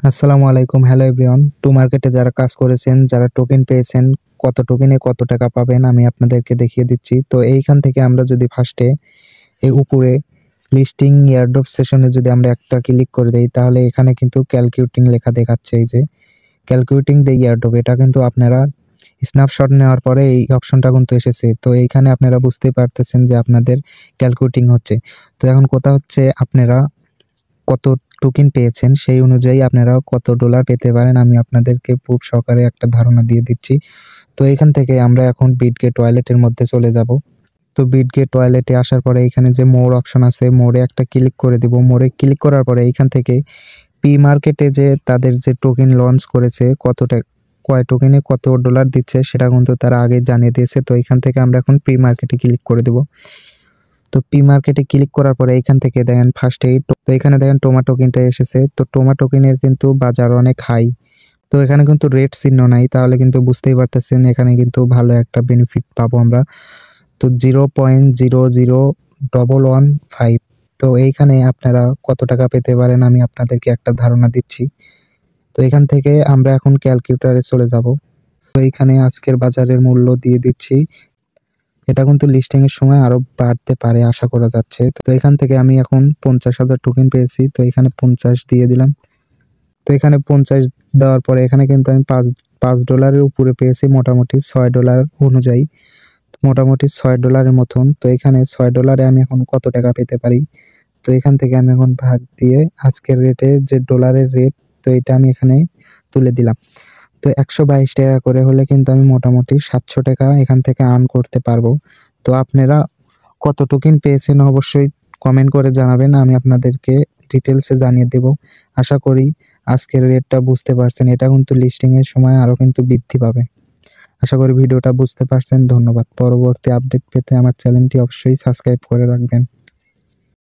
আসসালামু আলাইকুম। Hello everyone. Two মার্কেটে যারা কাজ করেছেন, যারা টোকেন পেয়েছেন, কত টোকেনে কত টাকা পাবেন আমি আপনাদেরকে দেখিয়ে দিচ্ছি। তো এইখান থেকে আমরা যদি ফার্স্টে এই উপরে লিস্টিং এয়ারড্রপ সেশনে যদি আমরা একটা ক্লিক করে দেই, তাহলে এখানে কিন্তু ক্যালকুলেটিং লেখা দেখাচ্ছে। এই যে ক্যালকুলেটিং দ্য এয়ারড্রপ, এটা কিন্তু আপনারা স্ন্যাপশট নেওয়ার পরে এই অপশনটা কিন্তু এসেছে। তো এইখানে আপনারা বুঝতেই পারতেছেন যে আপনাদের ক্যালকুলেটিং হচ্ছে। তো এখন কথা হচ্ছে আপনারা কত টোকেন পেয়েছেন সেই অনুযায়ী আপনারা কত ডলার পেতে পারেন আমি আপনাদেরকে প্রুফ সহকারে একটা ধারণা দিয়ে দিচ্ছি। তো এখান থেকে আমরা এখন বিটগেট ওয়ালেটের মধ্যে চলে যাব। তো বিটগেট ওয়ালেটে আসার পরে এখানে যে মোর অপশন আছে, মোরে একটা ক্লিক করে দিব। মোরে ক্লিক করার পরে এইখান থেকে পি মার্কেটে যে তাদের যে টোকেন লঞ্চ করেছে, কয় টোকেনে কত ডলার দিচ্ছে সেটা কিন্তু তারা আগে জানিয়ে দিয়েছে। তো এখান থেকে আমরা এখন পি মার্কেটে ক্লিক করে দেব। তো পি মার্কেটে ক্লিক করার পরে এইখান থেকে দেখেন ফার্স্টেই তো এখানে দেখেন টোমা টোকেনটা এসেছে। তো টোমা টোকেনের কিন্তু বাজার অনেক হাই। তো এখানে কিন্তু রেট চিহ্ন নাই, তাহলে কিন্তু বুঝতেই পারতেছেন এখানে কিন্তু ভালো একটা বেনিফিট পাবো আমরা। তো 0.00115। তো এইখানে আপনারা কত টাকা পেতে পারেন আমি আপনাদেরকে একটা ধারণা দিচ্ছি। তো এখান থেকে আমরা এখন ক্যালকুলেটরে চলে যাব। তো এইখানে আজকের বাজারের মূল্য দিয়ে দিচ্ছি। এটা কিন্তু লিস্টিং এর সময় আরো বাড়তে পারে আশা করা যাচ্ছে। তো এখান থেকে আমি এখন 50,000 টোকেন পেয়েছি। তো এখানে 50 দিয়ে দিলাম। তো এখানে 50 দেওয়ার পরে এখানে কিন্তু আমি পাঁচ ডলারের উপরে পেয়েছি, মোটামুটি $6 অনুযায়ী। মোটামুটি $6 মতন। তো এখানে $6 আমি এখন কত টাকা পেতে পারি? তো এখান থেকে আমি এখন ভাগ দিয়ে আজকের রেটে যে ডলারের রেট, তো এটা আমি এখানে তুলে দিলাম। তো 122 টাকা করে হলে কিন্তু আমি মোটামুটি 700 টাকা এখান থেকে আর্ন করতে পারবো। তো আপনারা কত টোকেন পেয়েছেন অবশ্যই কমেন্ট করে জানাবেন, আমি আপনাদেরকে ডিটেলসে জানিয়ে দেব। আশা করি আজকের রেটটা বুঝতে পারছেন। এটা কিন্তু লিস্টিং এর সময় আরো কিন্তু বৃদ্ধি পাবে। আশা করি ভিডিওটা বুঝতে পারছেন। ধন্যবাদ। পরবর্তী আপডেট পেতে আমার চ্যানেলটি অবশ্যই সাবস্ক্রাইব করে রাখবেন।